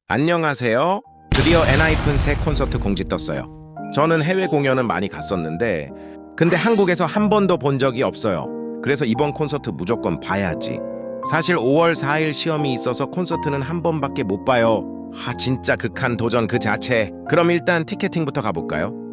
안녕하세요. 드디어 엔하이픈 새 콘서트 공지 떴어요. 저는 해외 공연은 많이 갔었는데 근데 한국에서 한 번도 본 적이 없어요. 그래서 이번 콘서트 무조건 봐야지. 사실 5월 4일 시험이 있어서 콘서트는 한 번밖에 못 봐요. 진짜 극한 도전 그 자체. 그럼 일단 티켓팅부터 가볼까요?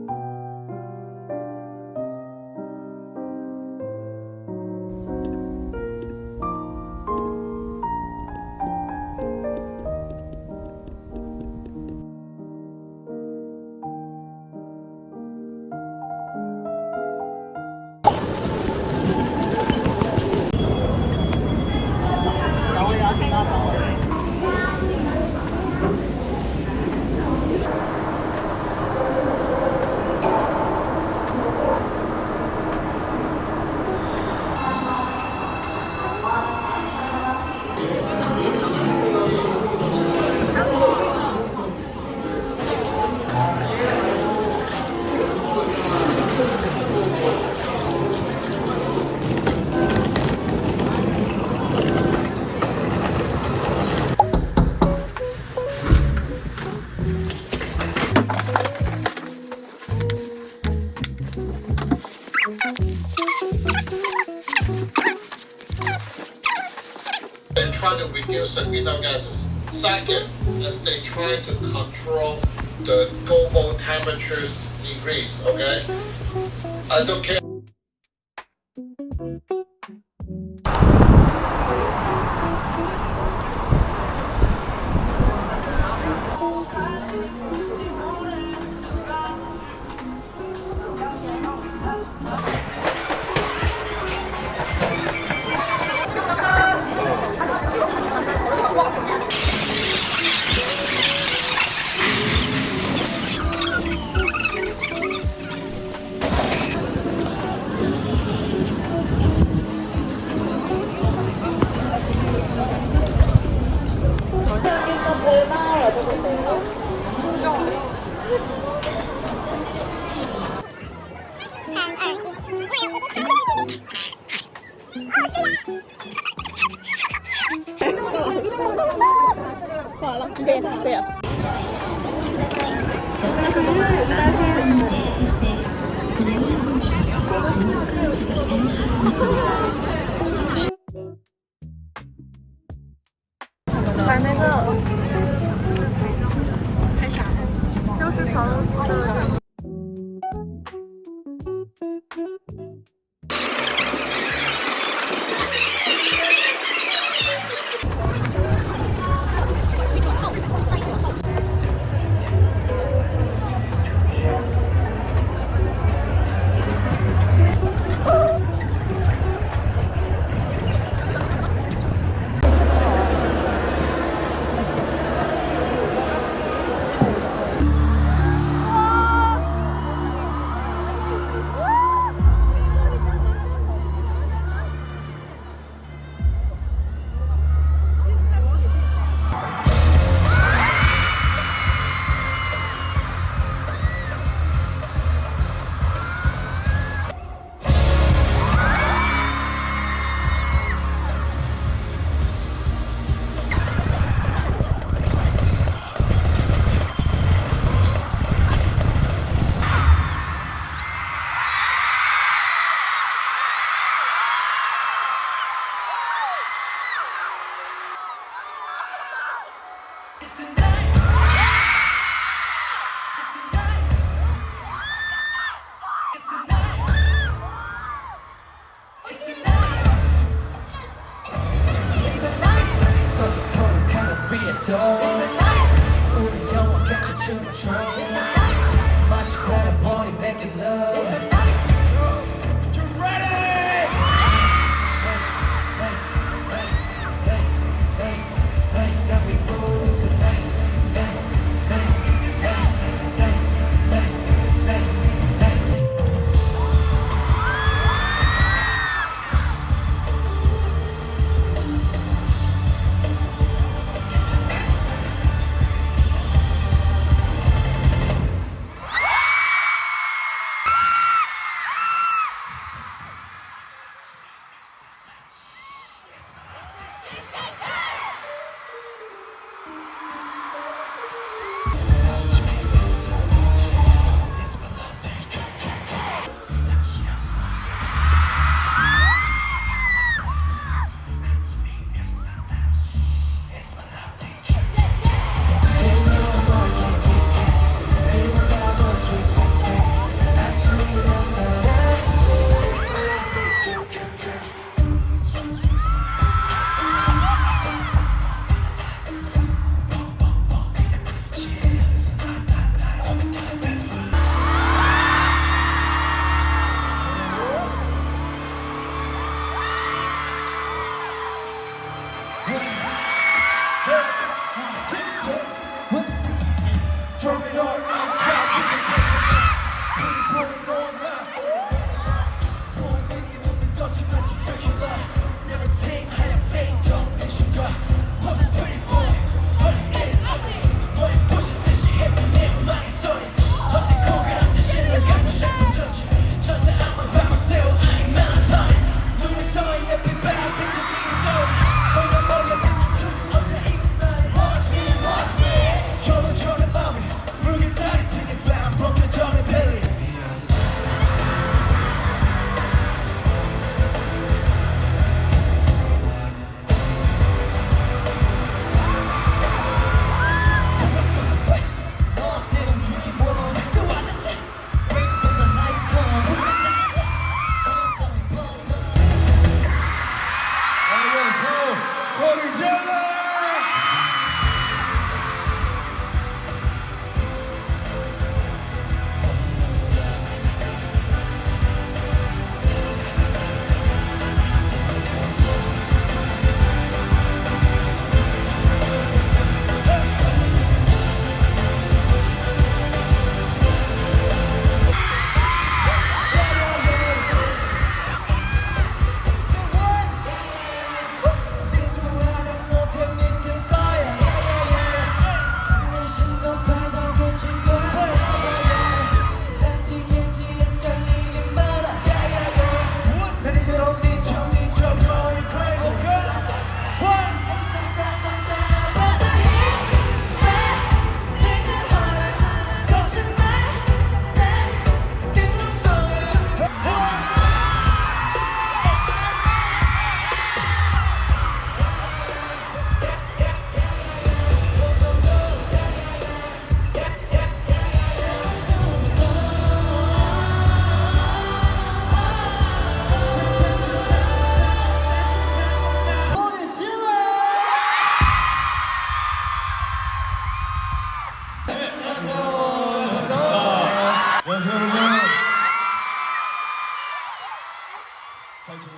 They try to reduce the greenhouse gases. Second, as they try to control the global temperatures increase. Okay, I don't care.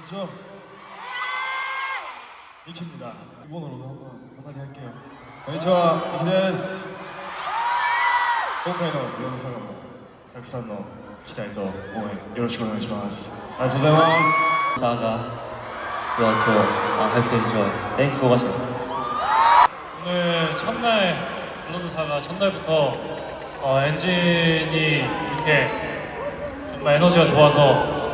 저 이키입니다. 일본어로도 한마디 할게요. 안녕하세요, 이키です。今回のブロンズサガもたくさんの期待と応援よろしくお願いします。ありがとうございます。 Saga, we hope to enjoy. Thank you for watching. 오늘 첫날 블러드 사가 첫날부터 엔진이 이게 정말 에너지가 좋아서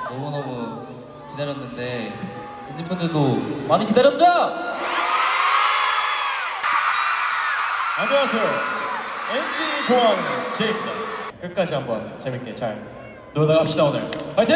너무너무 기다렸는데 엔진분들도 많이 기다렸죠? 안녕하세요. 엔진이 좋아하는 제이입니다. 끝까지 한번 재밌게 잘 놀다 갑시다 오늘. 화이팅!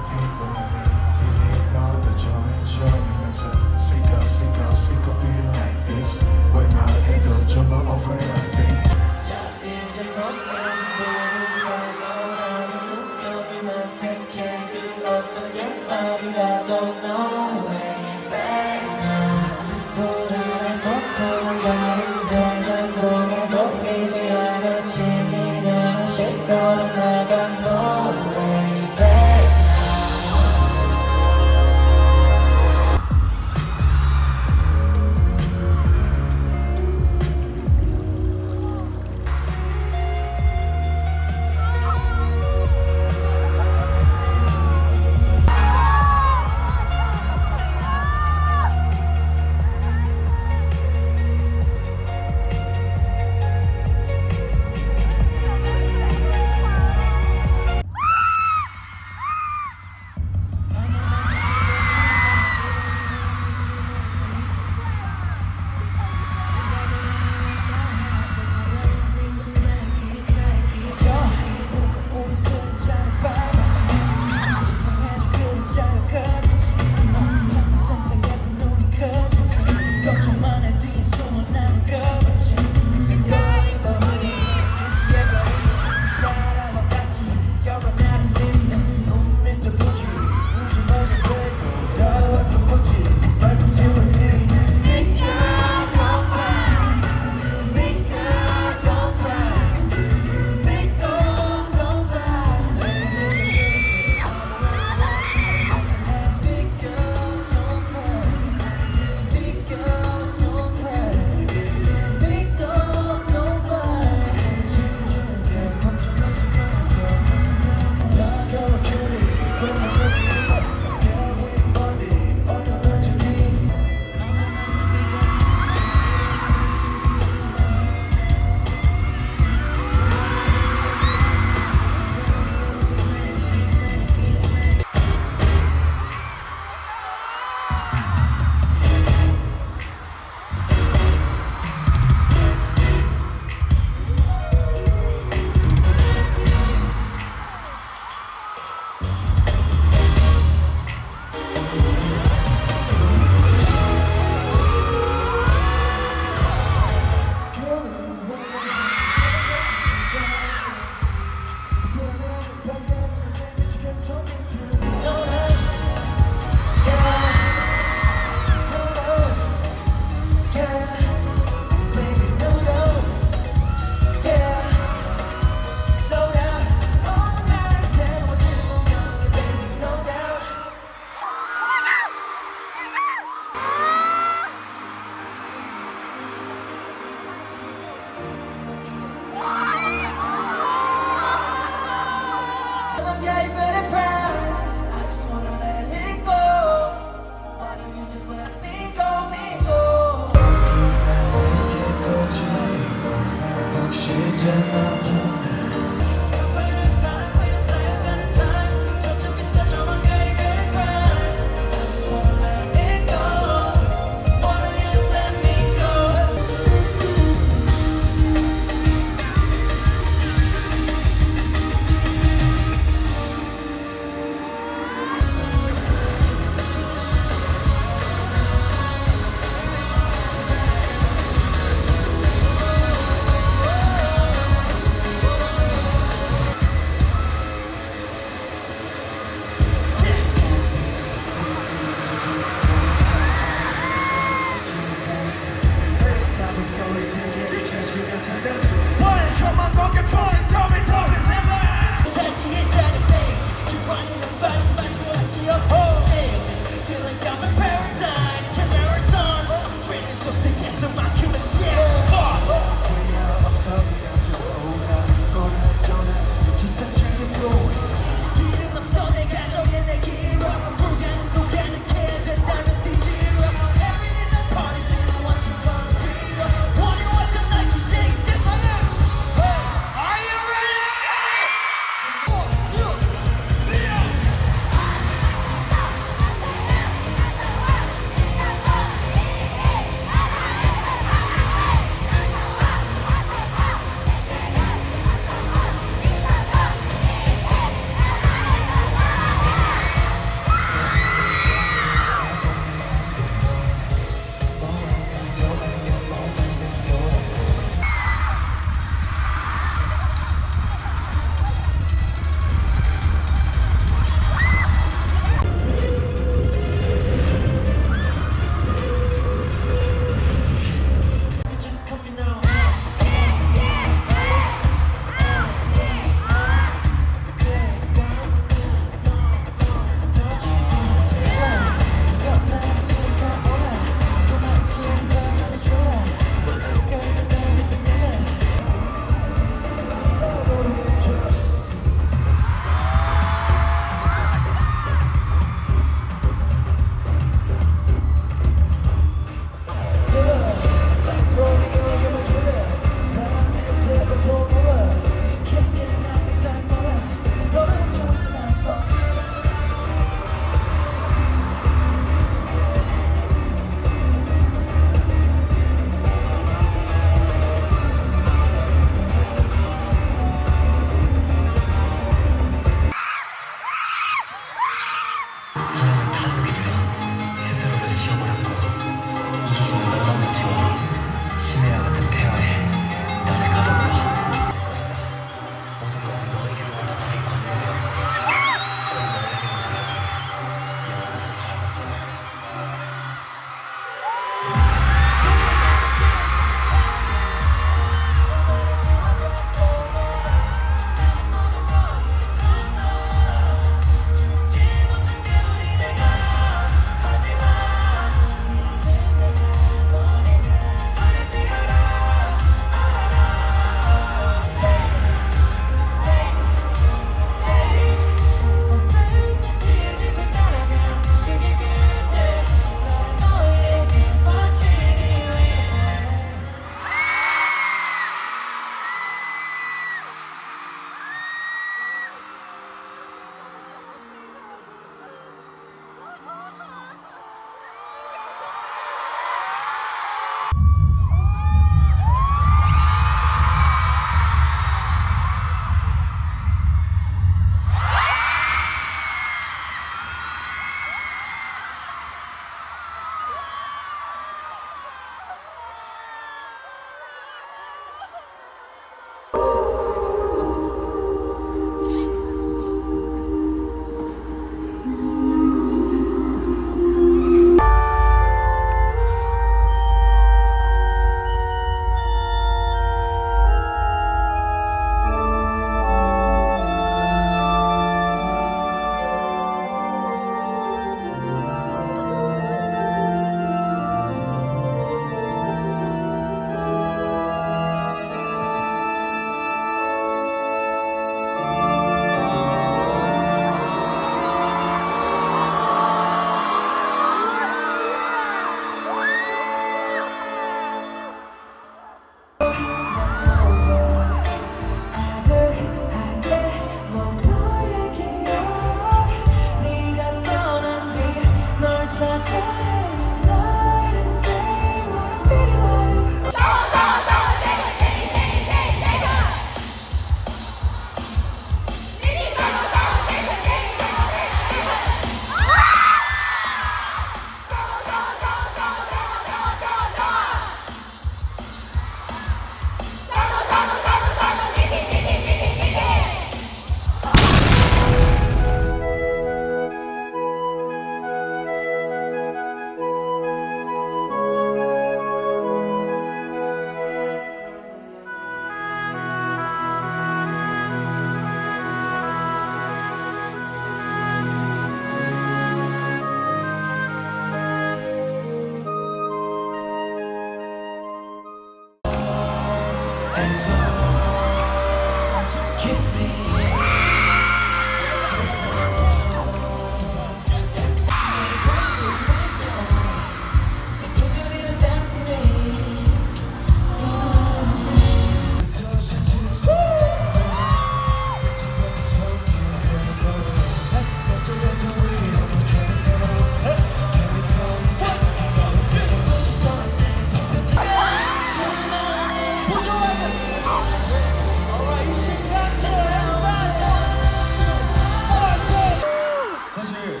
사실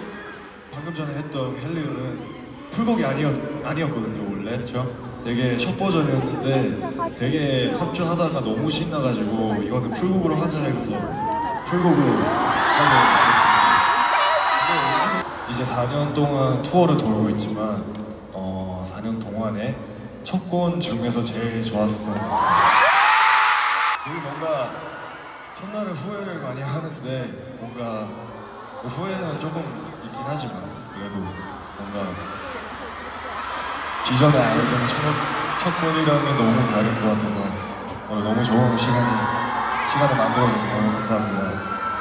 방금 전에 했던 헬리오는 풀곡이 아니었거든요 원래. 그렇죠? 되게 첫 버전이었는데 되게 합주하다가 너무 신나가지고 이거는 풀곡으로 하자 해서 풀곡으로 하게 됐습니다. 이제 4년 동안 투어를 돌고 있지만 4년 동안에 첫권 중에서 제일 좋았었던 것 같아요. 이게 뭔가 첫날은 후회를 많이 하는데 뭔가 후회는 조금 있긴 하지만 그래도 뭔가 기존에 알던 첫권이랑은 너무 다른 것 같아서 오늘 너무 좋은 시간을 만들어줘서 너무 감사합니다.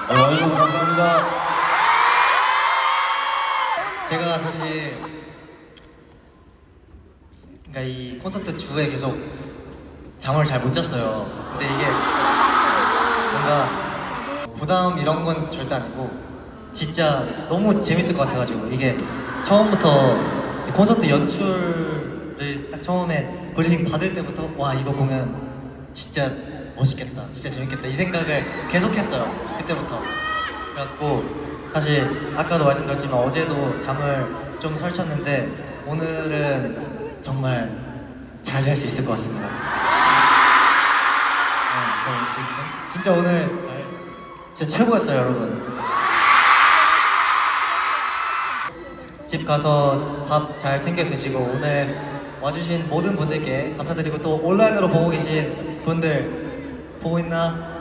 오늘 와주셔서 감사합니다. 제가 사실 그러니까 이 콘서트 주에 계속 잠을 잘 못 잤어요. 근데 이게 뭔가 부담 이런 건 절대 아니고 진짜 너무 재밌을 것 같아가지고 이게 처음부터 이 콘서트 연출을 딱 처음에 브리핑 받을 때부터 와 이거 공연 진짜 멋있겠다, 진짜 재밌겠다 이 생각을 계속했어요. 그때부터. 그래갖고 사실 아까도 말씀드렸지만 어제도 잠을 좀 설쳤는데 오늘은 정말 잘 잘 수 있을 것 같습니다. 진짜 오늘 진짜 최고였어요, 여러분. 집 가서 밥 잘 챙겨 드시고 오늘 와주신 모든 분들께 감사드리고 또 온라인으로 보고 계신 분들 보고 있나?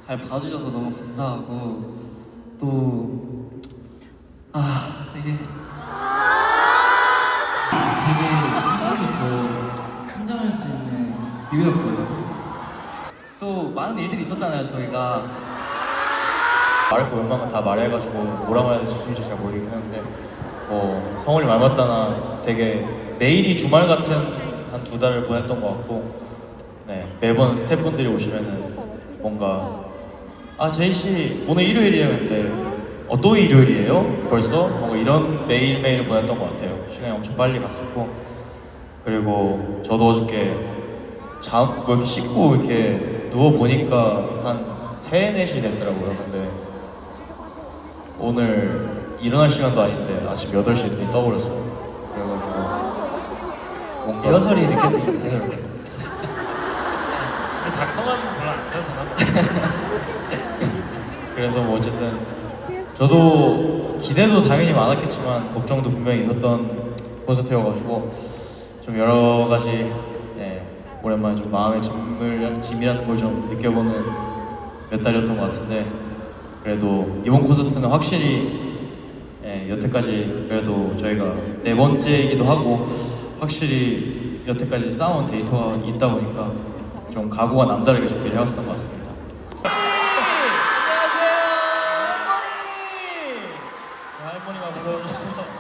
잘 봐주셔서 너무 감사하고 또 되게 힘들고 성장할 수 있는 기회였고요. 또 많은 일들이 있었잖아요. 저희가 말할 거 웬만한 거 다 말해가지고 뭐라고 해야 될지 솔직히 잘 모르겠긴 한데 성훈이 말 맞다나 되게 매일이 주말 같은 한 2달을 보냈던 것 같고 네, 매번 스태프분들이 오시면은 뭔가 제이씨 오늘 일요일이에요 근데 또 일요일이에요? 벌써? 뭔가 이런 매일매일 보냈던 것 같아요. 시간이 엄청 빨리 갔었고 그리고 저도 어저께 뭐 이렇게 씻고 이렇게 누워보니까 한 3, 4시 됐더라고요. 근데 오늘 일어날 시간도 아닌데 아침 8시에 눈이 떠버렸어요. 그래가지고 뭔가 리허설이 늦게 되셨어요. 다 커가지고 별로 안 되나? 그래서 뭐 어쨌든 저도 기대도 당연히 많았겠지만 걱정도 분명히 있었던 콘서트여가지고 좀 여러 가지 오랜만에 좀 마음의 짐이라는 걸 좀 느껴보는 몇 달이었던 것 같은데 그래도 이번 콘서트는 확실히 여태까지 그래도 저희가 4번째이기도 하고 확실히 여태까지 쌓아온 데이터가 있다 보니까 좀 각오가 남다르게 준비를 해왔었던 것 같습니다. 할머니가 불러주셔서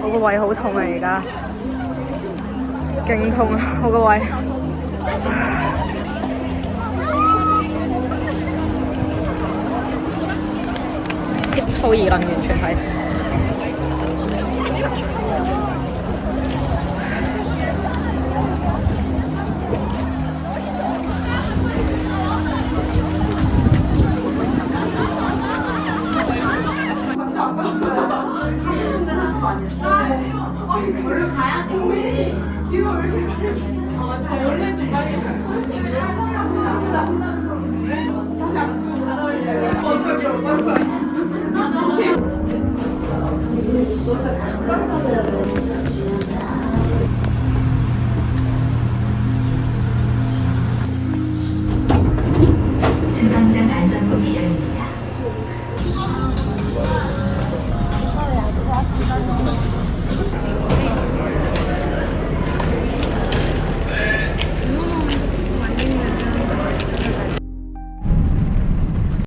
我個胃好痛啊！而家勁痛啊！我個胃。抽一让你们全拍。